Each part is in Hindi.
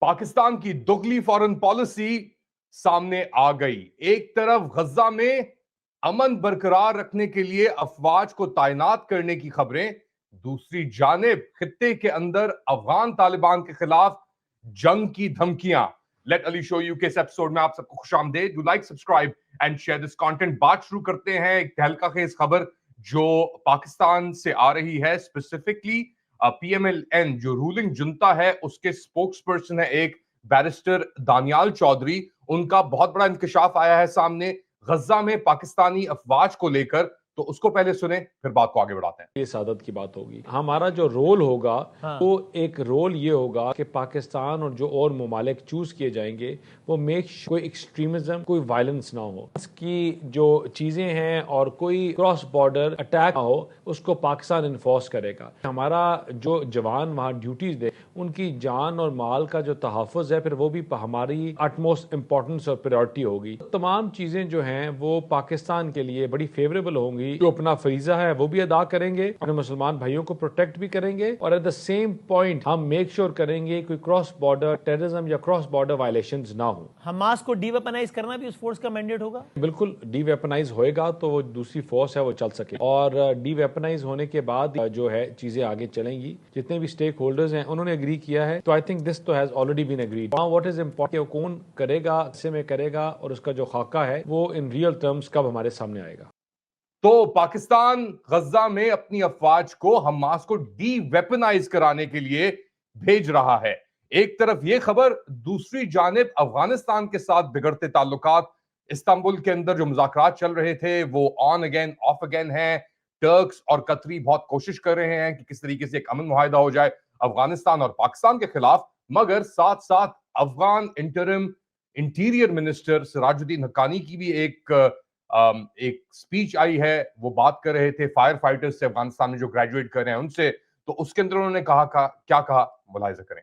पाकिस्तान की दुगली फॉरेन पॉलिसी सामने आ गई। एक तरफ गजा में अमन बरकरार रखने के लिए अफवाज को तैनात करने की खबरें, दूसरी जानिब खित्ते के अंदर अफगान तालिबान के खिलाफ जंग की धमकियां। लेट अली शो यू के इस एपिसोड में आप सबको खुशामदीद। Do like, subscribe and share this content. बात शुरू करते हैं एक तहलका खेज खबर जो पाकिस्तान से आ रही है, स्पेसिफिकली पीएमएलएन जो रूलिंग जुनता है उसके स्पोक्स पर्सन है एक बैरिस्टर दानियाल चौधरी। उनका बहुत बड़ा इंकशाफ आया है सामने गजा में पाकिस्तानी अफवाज को लेकर, तो उसको पहले सुने फिर बात को आगे बढ़ाते हैं। ये सादत की बात होगी। हमारा जो रोल होगा वो एक रोल ये होगा कि पाकिस्तान और जो और ममालिक चूज किए जाएंगे वो कोई एक्सट्रीमिज्म, कोई वायलेंस ना हो, इसकी जो चीजें हैं और कोई क्रॉस बॉर्डर अटैक ना हो, उसको पाकिस्तान इन्फोर्स करेगा। हमारा जो जवान वहाँ ड्यूटीज दे उनकी जान और माल का जो तहफ़्फ़ुज़ है फिर वो भी हमारी अटमोस्ट इंपॉर्टेंस और प्रायोरिटी होगी। तमाम चीजें जो हैं वो पाकिस्तान के लिए बड़ी फेवरेबल होंगी। जो अपना फरीजा है वो भी अदा करेंगे, अपने मुसलमान भाइयों को प्रोटेक्ट भी करेंगे और एट द सेम पॉइंट हम मेक श्योर करेंगे कोई क्रॉस बॉर्डर टेररिज्म या क्रॉस बॉर्डर वायलेशंस ना हो। हमास को डीवेपनाइज करना भी उस फोर्स का मैंडेट होगा। बिल्कुल, डीवेपनाइज होएगा तो वो दूसरी फोर्स है वो चल सके, और डीवेपनाइज होने के बाद जो है चीजें आगे चलेंगी। जितने भी स्टेक होल्डर्स हैं उन्होंने एग्री किया है, तो आई थिंक दिस तो has already been agreed. Now what is important, कौन करेगा, से में करेगा और उसका जो खाका है वो इन रियल टर्म्स कब हमारे सामने आएगा। तो पाकिस्तान गजा में अपनी अफवाज को हमास को डी वेपनाइज कराने के लिए भेज रहा है। एक तरफ यह खबर, दूसरी जानिब अफगानिस्तान के साथ बिगड़ते ताल्लुकात। इस्तांबुल के अंदर जो मुज़ाकरात चल रहे थे वो ऑन अगेन ऑफ अगेन है। टर्क्स और कतरी बहुत कोशिश कर रहे हैं कि किस तरीके से एक अमन मुआहिदा हो जाए अफगानिस्तान और पाकिस्तान के खिलाफ, मगर साथ साथ अफगान इंटीरियर मिनिस्टर सिराजुद्दीन हक्कानी की भी एक स्पीच आई है। वो बात कर रहे थे फायर फाइटर्स से, अफगानिस्तान में जो ग्रेजुएट कर रहे हैं उनसे, तो उसके अंदर उन्होंने क्या कहा, मुलाहिजा करें।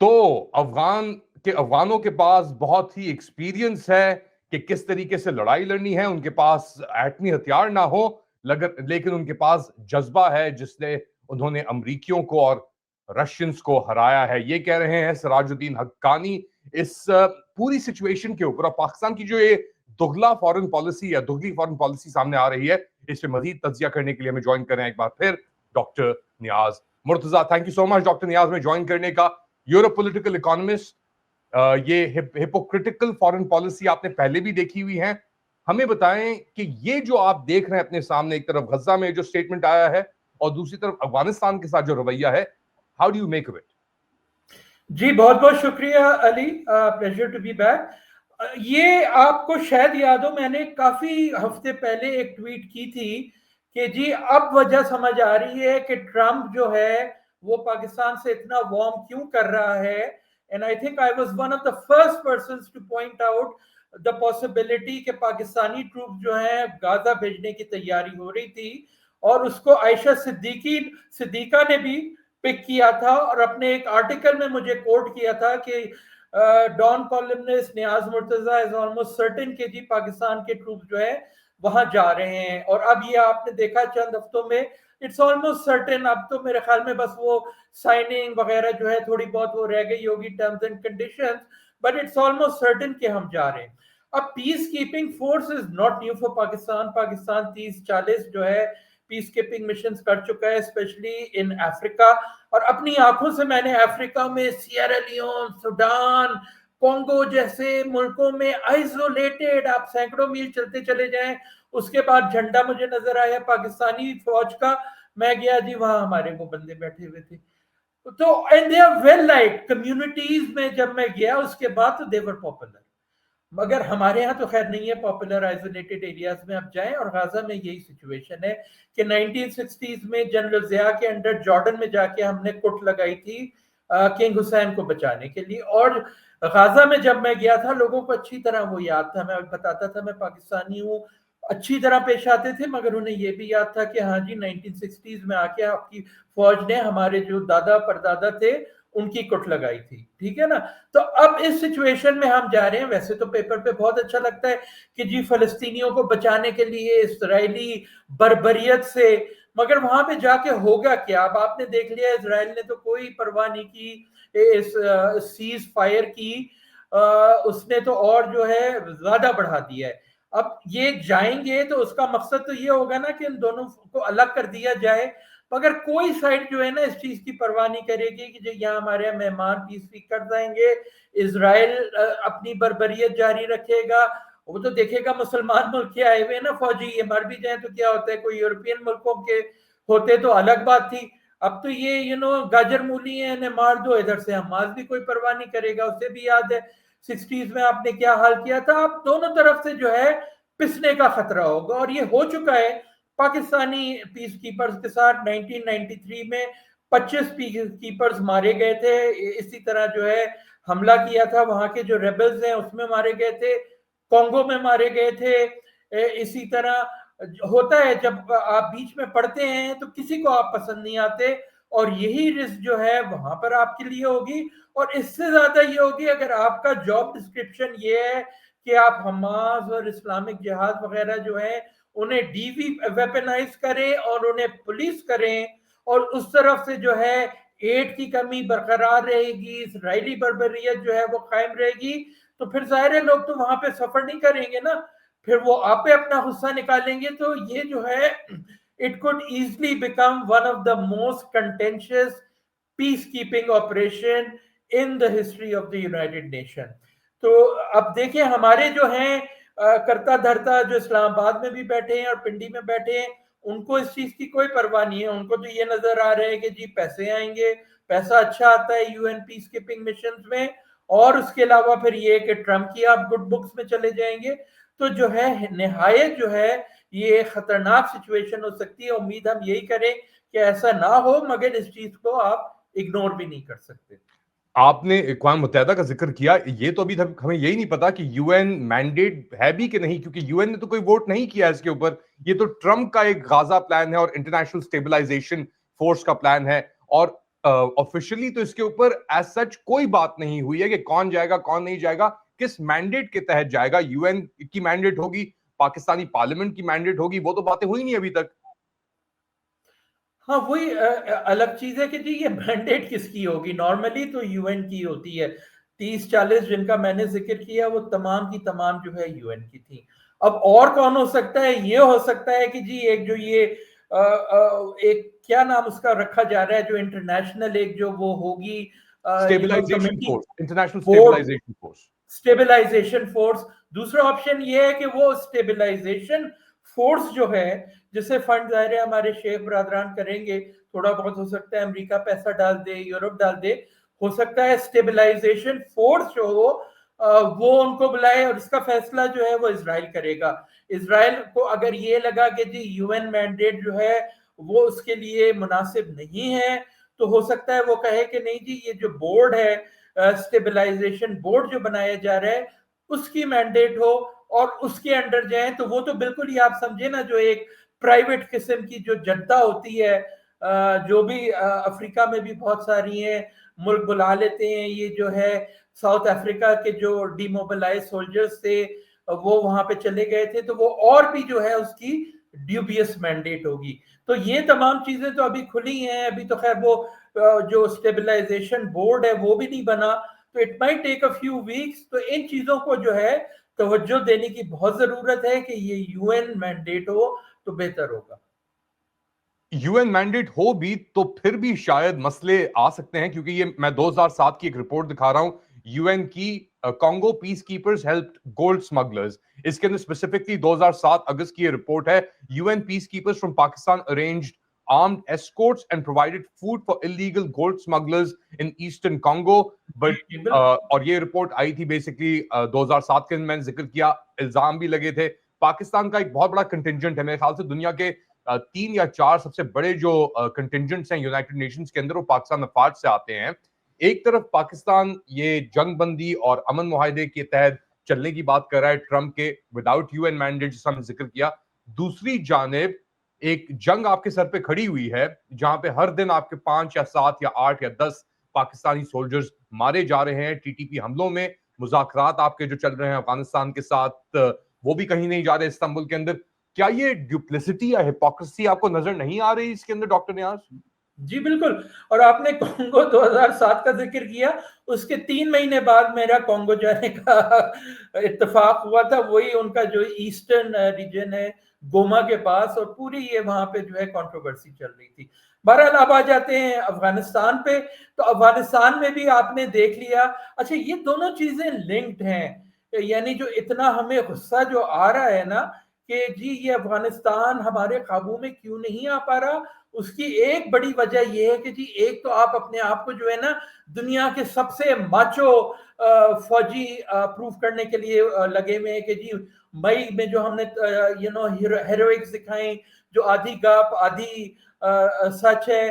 तो अफगानों के पास बहुत ही एक्सपीरियंस है कि किस तरीके से लड़ाई लड़नी है। उनके पास एटमी हथियार ना हो लेकिन उनके पास जज्बा है जिसने उन्होंने अमरीकियों को और रशियंस को हराया है। ये कह रहे हैं सिराजुद्दीन हक्कानी इस पूरी सिचुएशन के ऊपर। और पाकिस्तान की जो ये दुगला फॉरेन पॉलिसी या दुगली फॉरेन पॉलिसी सामने आ रही है, इस पे मजीद तज्जिया करने के लिए हमें ज्वाइन कर रहे हैं एक बार फिर doctor Niaz Murtaza. Thank you so much doctor Niaz में ज्वाइन करने का। यूरो पॉलिटिकल इकोनॉमिस्ट, ये हिपोक्रिटिकल फॉरेन पॉलिसी आपने पहले भी देखी हुई है। हमें बताएं कि ये जो आप देख रहे हैं अपने सामने, एक तरफ गजा में जो स्टेटमेंट आया है और दूसरी तरफ अफगानिस्तान के साथ जो रवैया है, how do you make of it? जी बहुत बहुत शुक्रिया Ali, pleasure to be back. ये आपको शायद याद हो, मैंने काफी हफ्ते पहले एक ट्वीट की थी कि जी अब वजह समझ आ रही है कि ट्रम्प जो है वो पाकिस्तान से इतना वार्म क्यों कर रहा है। And I think I was one of the first persons two point out the possibility कि पाकिस्तानी ट्रूप जो है गाजा भेजने की तैयारी हो रही थी, और उसको आयशा सिद्दीका ने भी पिक किया था और अपने एक आर्टिकल में मुझे कोट किया था कि Dawn columnist Niaz Murtaza is almost certain कि जी पाकिस्तान के ट्रूप जो है वहां जा रहे हैं। और अब ये आपने देखा चंद हफ्तों में, इट्स ऑलमोस्ट सर्टेन। अब तो मेरे ख्याल में बस वो साइनिंग वगैरह जो है थोड़ी बहुत वो रह गई होगी, terms and conditions, but it's almost certain कि हम जा रहे हैं। अब peace keeping force is not new for Pakistan. Pakistan 30-40 जो है पीस कीपिंग मिशन कर चुका है, स्पेशली इन अफ्रीका। और अपनी आंखों से मैंने अफ्रीका में सियरा लियोन, सूडान, कॉन्गो जैसे मुल्कों में आइसोलेटेड, आप सैकड़ों मील चलते चले जाएं, उसके बाद झंडा मुझे नजर आया पाकिस्तानी फौज का, मैं गया जी, वहां हमारे वो बंदे बैठे हुए थे, तो and they are well like communities में जब मैं गया उसके बाद तो दे वर पॉपुलर। मगर हमारे यहाँ तो खैर नहीं है पॉपुलर, आइसोलेटेड एरियाज में आप जाएं, और गाजा में यही सिचुएशन है कि 1960s में जनरल जिया के अंडर जॉर्डन में जाके हमने कुट लगाई थी किंग हुसैन को बचाने के लिए, और गाजा में जब मैं गया था लोगों को अच्छी तरह वो याद था, मैं बताता था मैं पाकिस्तानी हूँ, अच्छी तरह पेश आते थे, मगर उन्हें ये भी याद था कि हाँ जी 1960s में आके आपकी फौज ने हमारे जो दादा परदादा थे उनकी कुट लगाई थी, ठीक है ना। तो अब इस सिचुएशन में हम जा रहे हैं, वैसे तो पेपर पे बहुत अच्छा लगता है कि जी फलस्तीनियों को बचाने के लिए इस्राएली बर्बरियत से, मगर वहां पे जाके होगा क्या? अब आपने देख लिया इजराइल ने तो कोई परवाह नहीं की इस सीज फायर की, उसने तो और जो है ज्यादा बढ़ा दिया है। अब ये जाएंगे तो उसका मकसद तो ये होगा ना कि इन दोनों को अलग कर दिया जाए, मगर कोई साइड जो है ना इस चीज की परवाह नहीं करेगी कि जो यहाँ हमारे मेहमान पीस स्पीक कर जाएंगे, इजराइल अपनी बर्बरियत जारी रखेगा, वो तो देखेगा मुसलमान मुल्क के आए हुए ना फौजी, ये मर भी जाए तो क्या होता है, कोई यूरोपियन मुल्कों के होते तो अलग बात थी, अब तो ये गाजर मूली है, इन्हें मार दो, इधर से हमास भी कोई परवाह नहीं करेगा। उसे भी याद है 60s में आपने क्या हाल किया था, अब दोनों तरफ से जो है पिसने का खतरा होगा, और ये हो चुका है पाकिस्तानी पीस कीपर्स के साथ। 1993 में 25 पीस कीपर्स मारे गए थे, इसी तरह जो है हमला किया था, वहां के जो रेबल्स हैं उसमें मारे गए थे, कॉन्गो में मारे गए थे। इसी तरह होता है जब आप बीच में पड़ते हैं तो किसी को आप पसंद नहीं आते, और यही रिस्क जो है वहां पर आपके लिए होगी, और इससे ज्यादा ये होगी अगर आपका जॉब डिस्क्रिप्शन ये है कि आप हमास और इस्लामिक जिहाद वगैरह जो है उन्हें डीवी वेपनाइज करें और उन्हें पुलिस करें, और उस तरफ से जो है एड की कमी बरकरार रहेगी, इसराइली बर्बरियत जो है वो कायम रहेगी, तो फिर जाहिर है लोग तो वहां पे सफर नहीं करेंगे ना, फिर वो आप पे अपना गुस्सा निकालेंगे। तो ये जो है it could easily become one of the most contentious peace keeping operation in the history of the United nation. तो अब देखिए हमारे जो हैं करता धरता जो इस्लामाबाद में भी बैठे हैं और पिंडी में बैठे हैं, उनको इस चीज की कोई परवाह नहीं है, उनको तो ये नजर आ रहा है कि जी पैसे आएंगे, पैसा अच्छा आता है यूएन पीस कीपिंग मिशन में, और उसके अलावा फिर ये कि ट्रम्प की आप गुड बुक्स में चले जाएंगे। तो जो है निहायत जो है ये खतरनाक सिचुएशन हो सकती है। उम्मीद हम यही करें कि ऐसा ना हो, मगर इस चीज को आप इग्नोर भी नहीं कर सकते। आपने अक़वाम मुत्तहिदा का जिक्र किया, ये तो अभी तक हमें यही नहीं पता कि यूएन मैंडेट है भी कि नहीं, क्योंकि यूएन ने तो कोई वोट नहीं किया इसके ऊपर। ये तो ट्रम्प का एक गाजा प्लान है और इंटरनेशनल स्टेबलाइजेशन फोर्स का प्लान है, और ऑफिशियली तो इसके ऊपर एज सच कोई बात नहीं हुई है कि कौन जाएगा कौन नहीं जाएगा, किस मैंडेट के तहत जाएगा। यूएन की मैंडेट होगी, पाकिस्तानी पार्लियामेंट की मैंडेट होगी, वो तो बातें हुई नहीं अभी तक। हाँ वही अलग चीज है कि जी ये मैंडेट किसकी होगी, नॉर्मली तो यूएन की होती है। 30-40 जिनका मैंने जिक्र किया वो तमाम की तमाम जो है यूएन की थी। अब और कौन हो सकता है, ये हो सकता है कि जी एक जो ये एक क्या नाम उसका रखा जा रहा है, जो इंटरनेशनल एक जो वो होगी stabilisation force, international stabilisation force, stabilisation force. दूसरा ऑप्शन ये है कि वो स्टेबलाइजेशन फोर्स जो है जिसे फंड जाहिर है हमारे शेख बरादरान करेंगे, थोड़ा बहुत हो सकता है अमेरिका पैसा डाल दे, यूरोप डाल दे, हो सकता है स्टेबलाइजेशन फोर्स जो हो वो उनको बुलाए, और इसका फैसला जो है वो इजराइल करेगा। इजराइल को अगर ये लगा कि जी यूएन मैंडेट जो है वो उसके लिए मुनासिब नहीं है, तो हो सकता है वो कहे कि नहीं जी ये जो बोर्ड है स्टेबलाइजेशन बोर्ड जो बनाया जा रहा है उसकी मैंडेट हो और उसके अंडर जाए। तो वो तो बिल्कुल ही आप समझे ना, जो एक प्राइवेट किस्म की जो जनता होती है, जो भी अफ्रीका में भी बहुत सारी हैं, मुल्क बुला लेते हैं, ये जो है साउथ अफ्रीका के जो डिमोबिलाइज सोल्जर्स थे वो वहां पे चले गए थे, तो वो और भी जो है उसकी ड्यूबियस मैंडेट होगी। तो ये तमाम चीजें तो अभी खुली हैं, अभी तो खैर वो जो स्टेबलाइजेशन बोर्ड है वो भी नहीं बना, तो it might take a few weeks. तो इन चीजों को जो है तवज्जो देने की बहुत जरूरत है कि ये यूएन मैंडेट हो तो बेहतर होगा। यूएन मैंडेट हो भी तो फिर भी शायद मसले आ सकते हैं, क्योंकि ये मैं 2007 की एक रिपोर्ट दिखा रहा हूं, यूएन की Congo peace keepers helped gold smugglers. इसके अंदर स्पेसिफिकली 2007 अगस्त की ये रिपोर्ट है। UN peace keepers from Pakistan arranged armed escorts and provided food for illegal gold smugglers in eastern Congo. But और ये रिपोर्ट आई थी बेसिकली 2007 के, मैंने जिक्र किया, इल्जाम भी लगे थे। पाकिस्तान का एक बहुत बड़ा कंटिंजेंट है, मेरे ख्याल से दुनिया के 3 या 4 सबसे बड़े जो कंटिंजेंट्स हैं यूनाइटेड नेशंस के अंदर, वो पाकिस्तान अफवाज से आते हैं। एक तरफ पाकिस्तान ये जंगबंदी और अमन मुआहदे के तहत चलने की बात कर रहा है ट्रंप के, विदाउट यूएन मैंडेट, जिसका हमने जिक्र किया। दूसरी जानिब एक जंग आपके सर पे खड़ी हुई है जहां पे हर दिन आपके 5 या 7 या 8 या 10 पाकिस्तानी सोल्जर्स मारे जा रहे हैं टीटीपी हमलों में। मुज़ाकरात आपके जो चल रहे हैं अफगानिस्तान के साथ, वो भी कहीं नहीं जा रहे इस्तांबुल के अंदर। क्या ये ड्यूप्लिसिटी या हिपोक्रेसी आपको नजर नहीं आ रही इसके अंदर, डॉक्टर नियाज? जी बिल्कुल। और आपने कॉन्गो 2007 का जिक्र किया, उसके 3 महीने बाद मेरा कॉन्गो जाने का इत्तेफाक हुआ था। वही उनका जो ईस्टर्न रीजन है गोमा के पास, और पूरी ये वहां पे जो है कंट्रोवर्सी चल रही थी। बहरहाल अब आ जाते हैं अफगानिस्तान पे। तो अफगानिस्तान में भी आपने देख लिया, अच्छा ये दोनों चीजें लिंक्ड हैं, यानी जो इतना हमें गुस्सा जो आ रहा है ना कि जी ये अफगानिस्तान हमारे काबू में क्यों नहीं आ पा रहा, उसकी एक बड़ी वजह यह है कि जी एक तो आप अपने आप को जो है ना दुनिया के सबसे माचो फौजी प्रूफ करने के लिए लगे हुए हैं कि जी मई में जो हमने हेरोइक्स दिखाई, जो आधी गप आधी सच है,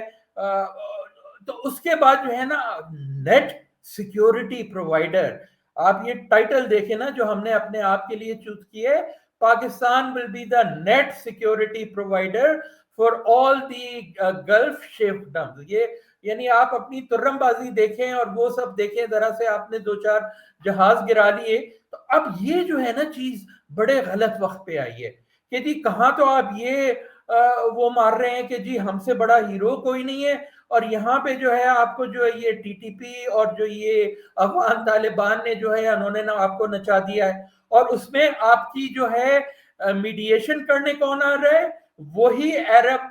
तो उसके बाद जो है ना नेट सिक्योरिटी प्रोवाइडर, आप ये टाइटल देखें ना जो हमने अपने आप के लिए चूज किए, Pakistan will be the net security provider for all the Gulf sheikhdoms. ये यानी आप अपनी तुर्रमबाजी देखें और वो सब देखें, जरा से आपने 2-4 जहाज गिरा लिए। तो अब ये जो है ना चीज बड़े गलत वक्त पे आई है कि जी कहाँ तो आप ये वो मार रहे हैं कि जी हमसे बड़ा हीरो कोई नहीं है, और यहाँ पे जो है आपको जो है ये टीटीपी और जो ये अफगान तालिबान ने जो है उन्होंने ना आपको नचा दिया है। और उसमें आपकी जो है मीडिएशन करने कौन आ रहा है, वही अरब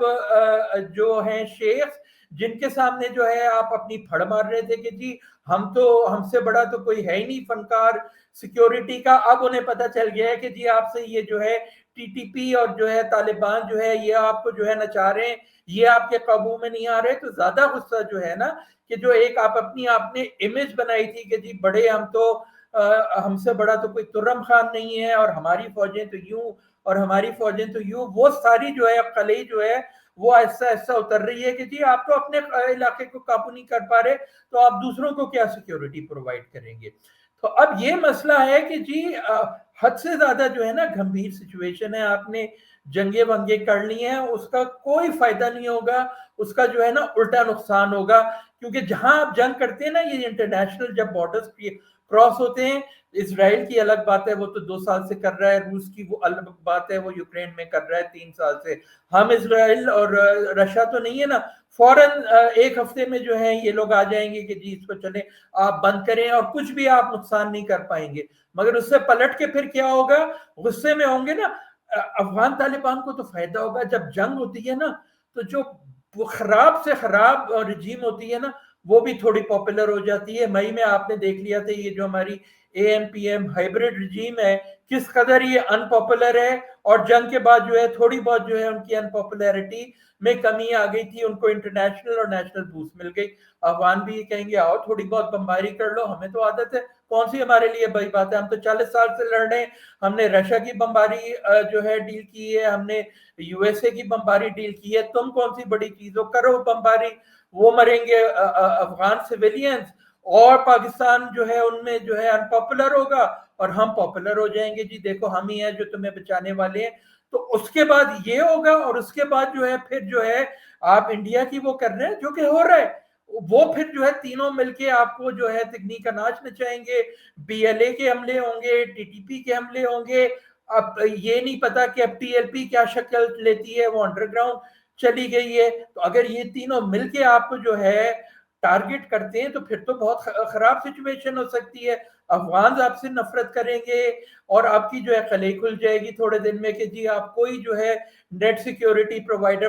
जो है शेख, जिनके सामने जो है आप अपनी फड़ मार रहे थे कि जी हम तो, हमसे बड़ा तो कोई है ही नहीं फनकार सिक्योरिटी का। अब उन्हें पता चल गया है कि जी आपसे ये जो है टीटीपी और जो है तालिबान जो है ये आपको जो है नचा रहे हैं, ये आपके काबू में नहीं आ रहे। तो ज्यादा गुस्सा जो है ना कि जो एक आप अपनी आपने इमेज बनाई थी कि जी बड़े हम तो हमसे बड़ा तो कोई तुर्रम खान नहीं है, और हमारी फौजें तो यूं और हमारी फौजें तो यूं, वो सारी जो है कलई जो है वो ऐसा ऐसा उतर रही है कि जी आप तो अपने इलाके को काबू नहीं कर पा रहे, तो आप दूसरों को क्या सिक्योरिटी प्रोवाइड करेंगे। तो अब ये मसला है कि जी हद से ज्यादा जो है ना गंभीर सिचुएशन है। आपने जंगे वंगे कर ली हैं, उसका कोई फायदा नहीं होगा, उसका जो है ना उल्टा नुकसान होगा। क्योंकि जहां आप जंग करते हैं ना, ये इंटरनेशनल जब बॉर्डर्स क्रॉस होते हैं, इजराइल की अलग बात है, वो तो 2 साल से कर रहा है, रूस की वो अलग बात है, वो यूक्रेन में कर रहा है 3 साल से। हम इजराइल और रशिया तो नहीं है ना, फौरन 1 हफ्ते में जो है ये लोग आ जाएंगे कि जी इसको चले आप बंद करें, और कुछ भी आप नुकसान नहीं कर पाएंगे। मगर उससे पलट के फिर क्या होगा, गुस्से में होंगे ना। अफगान तालिबान को तो फायदा होगा, जब जंग होती है ना तो जो खराब से खराब रिजीम होती है ना वो भी थोड़ी पॉपुलर हो जाती है। मई में आपने देख लिया था ये जो हमारी ANPM हाइब्रिड रिजीम है किस कदर ये अनपॉपुलर है, और जंग के बाद जो है थोड़ी बहुत जो है उनकी अनपॉपुलैरिटी में कमी आ गई थी, उनको इंटरनेशनल और नेशनल बूस्ट मिल गई। अफगान भी कहेंगे आओ थोड़ी बहुत बमबारी कर लो, हमें तो आदत है, कौन सी हमारे लिए बड़ी बात है, हम तो 40 साल से लड़ रहे हैं, हमने रशिया की बमबारी जो है डील की है, हमने USA की बमबारी डील की है, तुम कौन सी बड़ी चीज हो, करो बमबारी, वो मरेंगे अफगान सिविलियंस, और पाकिस्तान जो है उनमें जो है अनपॉपुलर होगा और हम पॉपुलर हो जाएंगे, जी देखो हम ही हैं जो तुम्हें बचाने वाले हैं। तो उसके बाद ये होगा, और उसके बाद जो है फिर जो है आप इंडिया की वो कर रहे हैं जो कि हो रहा है, वो फिर जो है तीनों मिलके आपको जो है तकनीक अनाज नचाएंगे, BLA के हमले होंगे, TTP के हमले होंगे। अब ये नहीं पता कि अब TLP क्या शक्ल लेती है, वो अंडरग्राउंड चली गई है। तो अगर ये तीनों मिलके आपको जो है टारगेट करते हैं तो फिर तो बहुत खराब सिचुएशन हो सकती है। अफगान आपसे नफरत करेंगे और आपकी जो है कलई खुल जाएगी थोड़े दिन में कि जी आप कोई जो है नेट सिक्योरिटी प्रोवाइडर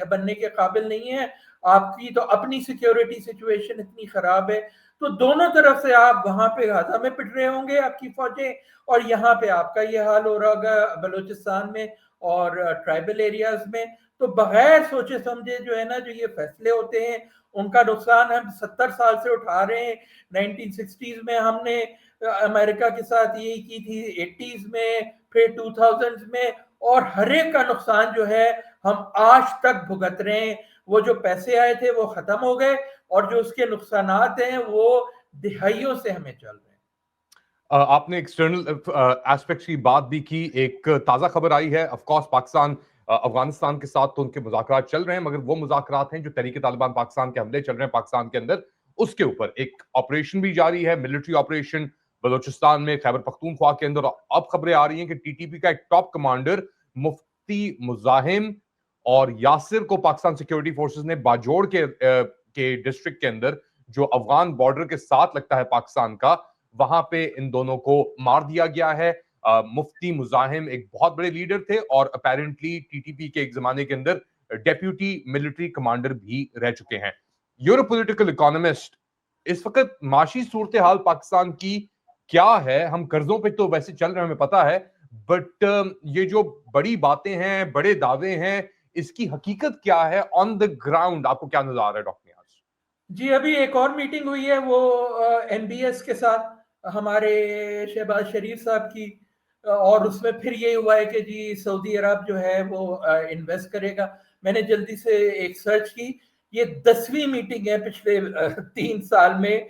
बनने के काबिल नहीं है, आपकी तो अपनी सिक्योरिटी सिचुएशन इतनी खराब है, तो दोनों तरफ से आप वहां पे गाजा में पिट रहे होंगे आपकी फौजें, और यहाँ पे आपका ये हाल हो रहा होगा बलूचिस्तान में और ट्राइबल एरियाज में। तो बगैर सोचे समझे जो है ना, जो ये फैसले होते हैं उनका नुकसान हम 70 साल से उठा रहे हैं। 1960s में हमने अमेरिका के साथ यही की थी, 80s में, फिर 2000s में, और हर एक का नुकसान जो है हम आज तक भुगत रहे हैं। वो जो पैसे आए थे वो खत्म हो गए, और जो उसके नुकसानात हैं वो दिहाइयों से हमें चल रहे हैं। आपने एक्सटर्नल एस्पेक्ट्स की बात भी की। एक ताजा खबर आई है, ऑफ कोर्स पाकिस्तान अफगानिस्तान के साथ तो उनके मुज़ाकरात चल रहे हैं, मगर वो मुज़ाकरात हैं जो तहरीक तालिबान पाकिस्तान के हमले चल रहे हैं पाकिस्तान के अंदर, उसके ऊपर एक ऑपरेशन भी जारी है, मिलिट्री ऑपरेशन बलूचिस्तान में, खैबर पख्तूनख्वा के अंदर। अब खबरें आ रही हैं कि टीटीपी का एक टॉप कमांडर मुफ्ती मुजाहिम और यासिर को पाकिस्तान सिक्योरिटी फोर्सेस ने बाजोड़ के डिस्ट्रिक्ट के अंदर, जो अफगान बॉर्डर के साथ लगता है पाकिस्तान का, वहां पे इन दोनों को मार दिया गया है। मुफ्ती मुजाहिम एक बहुत बड़े लीडर थे और अपेरेंटली टीटीपी के एक जमाने के अंदर डेप्यूटी मिलिट्री कमांडर भी रह चुके हैं। यूरो पॉलिटिकल इकोनॉमिस्ट, इस वक्त माशी सूरत हाल पाकिस्तान की क्या है? हम कर्जों पे तो वैसे चल रहे हैं, हमें पता है, बट ये जो बड़ी बातें हैं, बड़े दावे हैं, इसकी हकीकत क्या है ऑन द ग्राउंड? आपको क्या नजर आ रहा है डॉक्टर नियाज? जी, अभी एक और मीटिंग हुई है वो MBS के साथ, हमारे शहबाज शरीफ साहब की, और उसमें फिर ये हुआ है कि जी सऊदी अरब जो है वो इन्वेस्ट करेगा। मैंने जल्दी से एक सर्च की, ये 10वीं मीटिंग है पिछले 3 साल में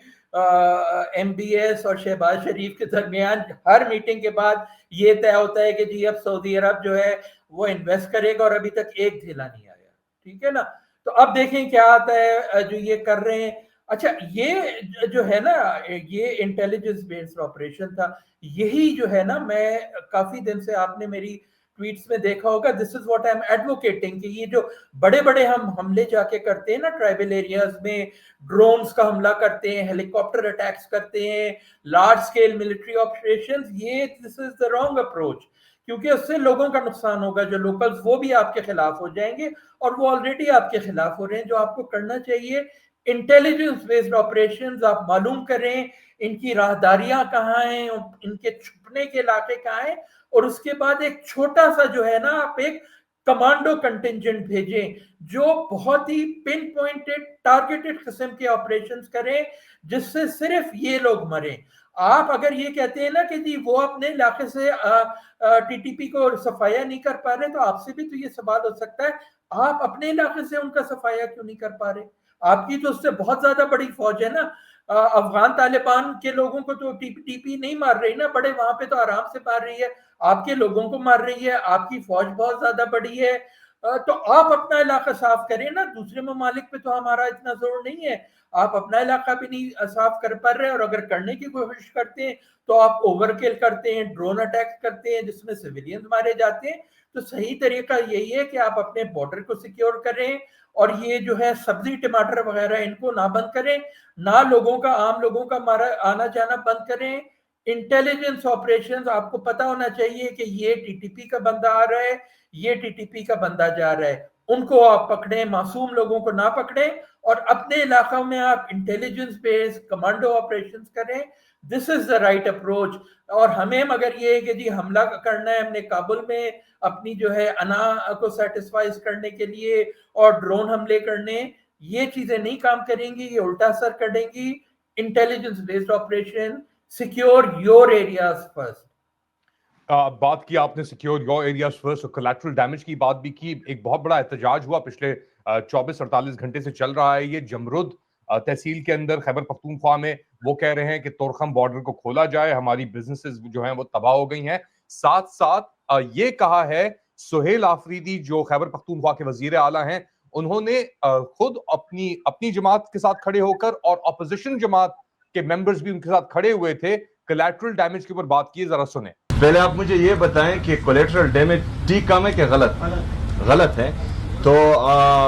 MBS और शहबाज शरीफ के दरमियान। हर मीटिंग के बाद ये तय होता है कि जी अब सऊदी अरब जो है वो इन्वेस्ट करेगा, और अभी तक एक ढीला नहीं आया। ठीक है ना? तो अब देखें क्या आता है जो ये कर रहे हैं। अच्छा, ये जो है ना, ये इंटेलिजेंस बेस्ड ऑपरेशन था। यही जो है ना, मैं काफी दिन से, आपने मेरी ट्वीट्स में देखा होगा, this is what I am advocating, कि ये जो बड़े बड़े हम हमले जाके करते हैं ना ट्राइबल एरियाज में, ड्रोन्स का हमला करते हैं, हेलीकॉप्टर अटैक्स करते हैं, लार्ज स्केल मिलिट्री ऑपरेशंस, ये this is the wrong approach, क्योंकि उससे लोगों का नुकसान होगा। जो लोकल्स वो भी आपके खिलाफ हो जाएंगे, और वो ऑलरेडी आपके खिलाफ हो रहे हैं। जो आपको करना चाहिए, इंटेलिजेंस बेस्ड ऑपरेशंस आप मालूम करें इनकी राहदारियां कहाँ हैं, इनके छुपने के इलाके कहाँ हैं, और उसके बाद एक छोटा सा जो है ना, आप एक कमांडो कंटिंजेंट भेजें जो बहुत ही पिन पॉइंटेड टारगेटेड किस्म के ऑपरेशंस करें, जिससे सिर्फ ये लोग मरें। आप अगर ये कहते हैं ना कि जी वो अपने इलाके से टीटीपी को सफाया नहीं कर पा रहे, तो आपसे भी तो ये सवाल हो सकता है, आप अपने इलाके से उनका सफाया क्यों नहीं कर पा रहे? आपकी तो उससे बहुत ज्यादा बड़ी फौज है ना। अफगान तालिबान के लोगों को तो टीपी नहीं मार रही ना, बड़े वहां पे तो आराम से मार रही है, आपके लोगों को मार रही है। आपकी फौज बहुत ज्यादा बड़ी है, तो आप अपना इलाका साफ करें ना। दूसरे ममालिक पे तो हमारा इतना जोर नहीं है, आप अपना इलाका भी नहीं साफ कर पा रहे, और अगर करने की कोशिश करते हैं तो आप ओवरकिल करते हैं, ड्रोन अटैक करते हैं जिसमें सिविलियंस मारे जाते हैं। तो सही तरीका यही है कि आप अपने बॉर्डर को सिक्योर करें, और ये जो है सब्जी टमाटर वगैरह इनको ना बंद करें, ना लोगों का, आम लोगों का मारा आना जाना बंद करें। इंटेलिजेंस ऑपरेशंस, आपको पता होना चाहिए कि ये टीटीपी का बंदा आ रहा है, ये टीटीपी का बंदा जा रहा है, उनको आप पकड़ें, मासूम लोगों को ना पकड़ें, और अपने इलाकों में आप इंटेलिजेंस बेस्ड कमांडो ऑपरेशंस करें। This is the right approach. और हमें मगर ये है कि जी हमला करना है, हमने काबुल में अपनी जो है अना को सेटिस्फाइज करने के लिए और ड्रोन हमले करने, ये चीजें नहीं काम करेंगी, ये उल्टा असर करेंगी। Intelligence based operation, secure your areas first. बात की आपने सिक्योर योर एरियाज फर्स्ट और कोलैटरल डैमेज की बात भी की। एक बहुत बड़ा एहतजाज हुआ पिछले 24-48 घंटे से चल रहा है ये जमरुद तहसील के अंदर खैबर पख्तूनख्वा में। वो कह रहे हैं कि तोरखम बॉर्डर को खोला जाए, हमारी बिजनेसेस जो हैं वो तबाह हो गई हैं। साथ साथ ये कहा है सुहेल आफरीदी जो खैबर पख्तूनख्वा के वजीर आला हैं, उन्होंने खुद अपनी जमात के साथ खड़े होकर और अपोजिशन जमात के मेंबर्स भी उनके साथ खड़े हुए थे, कोलैटरल डैमेज के ऊपर बात की। जरा सुने। पहले आप मुझे ये बताएं कि कोलैटरल डैमेज ठीक काम है कि गलत? गलत है। तो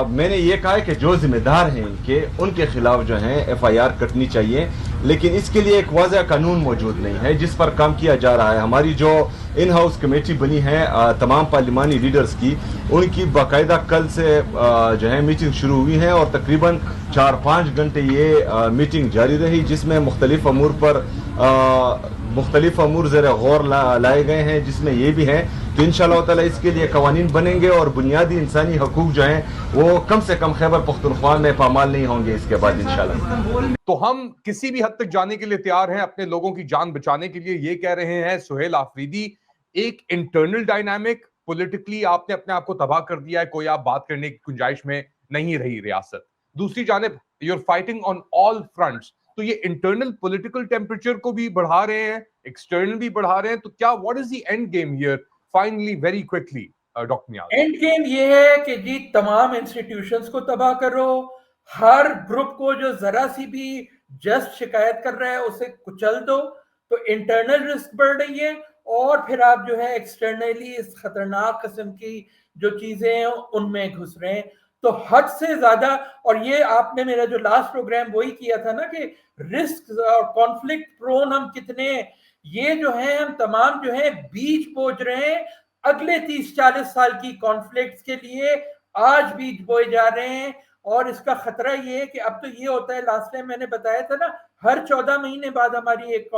मैंने ये कहा है कि जो जिम्मेदार हैं इनके उनके खिलाफ जो है FIR कटनी चाहिए, लेकिन इसके लिए एक वाज़ह कानून मौजूद नहीं है जिस पर काम किया जा रहा है। हमारी जो इन हाउस कमेटी बनी है तमाम पार्लिमानी लीडर्स की, उनकी बाकायदा कल से जो है मीटिंग शुरू हुई है और तकरीबन 4-5 घंटे ये मीटिंग जारी रही, जिसमें मुख्तलिफ अमूर पर मुख्तलिफ अमूर ज़रा गौर लाए गए हैं, जिसमें ये भी है तो इंशाअल्लाह ताला इसके लिए कवानीन बनेंगे और बुनियादी इंसानी हकूक जो हैं वो कम से कम खैबर पख्तूनख्वा में पामाल नहीं होंगे इसके बाद इंशाअल्लाह। तो हम किसी भी हद तक जाने के लिए तैयार हैं अपने लोगों की जान बचाने के लिए, ये कह रहे हैं सुहेल आफरीदी। एक इंटरनल डायनामिक पॉलिटिकली आपने अपने आप को तबाह कर दिया है, कोई आप बात करने की गुंजाइश में नहीं रही रियासत। दूसरी जानिब you are fighting on all fronts, तो ये इंटरनल पॉलिटिकल टेम्परेचर को भी बढ़ा रहे हैं, एक्सटर्नल भी बढ़ा रहे हैं, तो क्या what is the end game here finally very quickly doctor Niaz? End game ये है कि जी तमाम इंस्टीट्यूशंस को तबाह करो, हर ग्रुप को जो जरा सी भी जस्ट शिकायत कर रहा है उसे कुचल दो, तो इंटरनल रिस्क बढ़ रही है और फिर आप जो है एक्सटर्नली इस खतरनाक किस्म की जो चीजें हैं उनमें घुस रहे हैं, तो हद से ज्यादा। और ये आपने मेरा जो लास्ट प्रोग्राम वही किया था ना कि रिस्क और कॉन्फ्लिक्ट प्रोन हम कितने, ये जो है हम तमाम जो है बीज बोझ रहे हैं अगले 30-40 साल की कॉन्फ्लिक्ट्स के लिए, आज बीज बोए जा रहे हैं। और इसका खतरा ये है कि अब तो ये होता है, लास्ट टाइम मैंने बताया था ना, हर 14 महीने बाद हमारी एक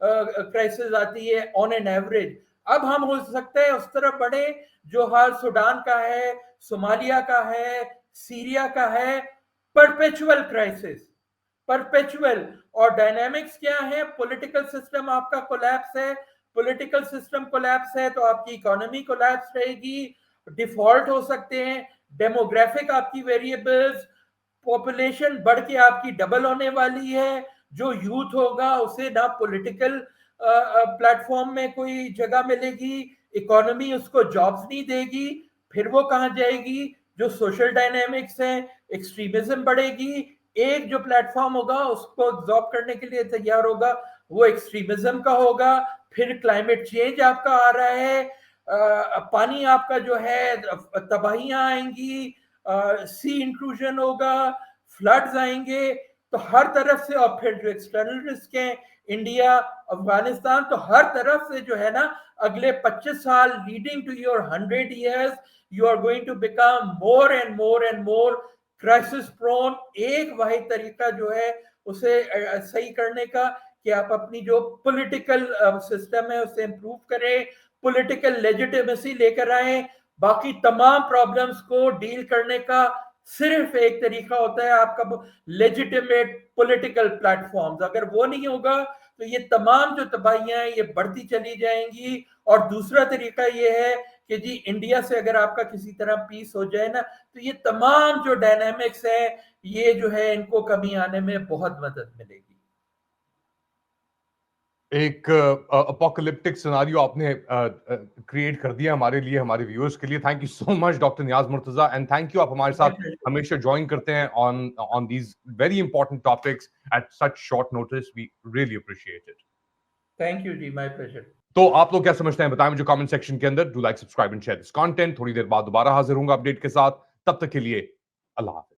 क्राइसिस आती है ऑन एन एवरेज। अब हम हो सकता है उस तरफ बढ़े जो हाल सूडान का है, सोमालिया का है, सीरिया का है, परपेचुअल क्राइसिस, परपेचुअल। और डायनामिक्स क्या है? पॉलिटिकल सिस्टम आपका कोलैप्स है, पॉलिटिकल सिस्टम कोलैप्स है तो आपकी इकोनॉमी कोलैप्स रहेगी, डिफॉल्ट हो सकते हैं, डेमोग्राफिक आपकी वेरिएबल्स, पॉपुलेशन बढ़ के आपकी डबल होने वाली है, जो यूथ होगा उसे ना पॉलिटिकल प्लेटफॉर्म में कोई जगह मिलेगी, इकोनॉमी उसको जॉब्स नहीं देगी, फिर वो कहाँ जाएगी? जो सोशल डायनामिक्स है, एक्सट्रीमिज्म बढ़ेगी, एक जो प्लेटफॉर्म होगा उसको एब्जॉर्ब करने के लिए तैयार होगा वो एक्सट्रीमिज्म का होगा। फिर क्लाइमेट चेंज आपका आ रहा है, पानी आपका जो है तबाहियां आएंगी, सी इंक्लूजन होगा, फ्लड्स आएंगे, तो हर तरफ से। और फिर जो एक्सटर्नल रिस्क है, इंडिया, अफगानिस्तान, तो हर तरफ से जो है ना अगले 25 साल leading to your 100 years you are going to become more and more and more crisis prone. एक वाहिद तरीका जो है उसे सही करने का कि आप अपनी जो पॉलिटिकल सिस्टम है उसे इंप्रूव करें, पॉलिटिकल लेजिटिमेसी लेकर आए। बाकी तमाम प्रॉब्लम्स को डील करने का सिर्फ एक तरीका होता है आपका लेजिटिमेट पॉलिटिकल प्लेटफॉर्म्स। अगर वो नहीं होगा तो ये तमाम जो तबाहियां हैं ये बढ़ती चली जाएंगी। और दूसरा तरीका ये है कि जी इंडिया से अगर आपका किसी तरह पीस हो जाए ना तो ये तमाम जो डायनामिक्स है ये जो है इनको कमी आने में बहुत मदद मिलेगी। एक अपोकलिप्टिक सिनेरियो आपने क्रिएट कर दिया हमारे लिए, हमारे व्यूअर्स के लिए। Thank you so much doctor Niaz Murtaza, and thank you, आप हमारे साथ हमेशा ज्वाइन करते हैं on these very important topics at such short notice. We really appreciate it. Thank you जी, माय प्लेजर। तो आप लोग क्या समझते हैं बताएं मुझे कमेंट सेक्शन के अंदर। Do like, subscribe and share this content. थोड़ी देर बाद दोबारा हाजिर होऊंगा अपडेट के साथ, तब तक के लिए अल्लाह हाफिज।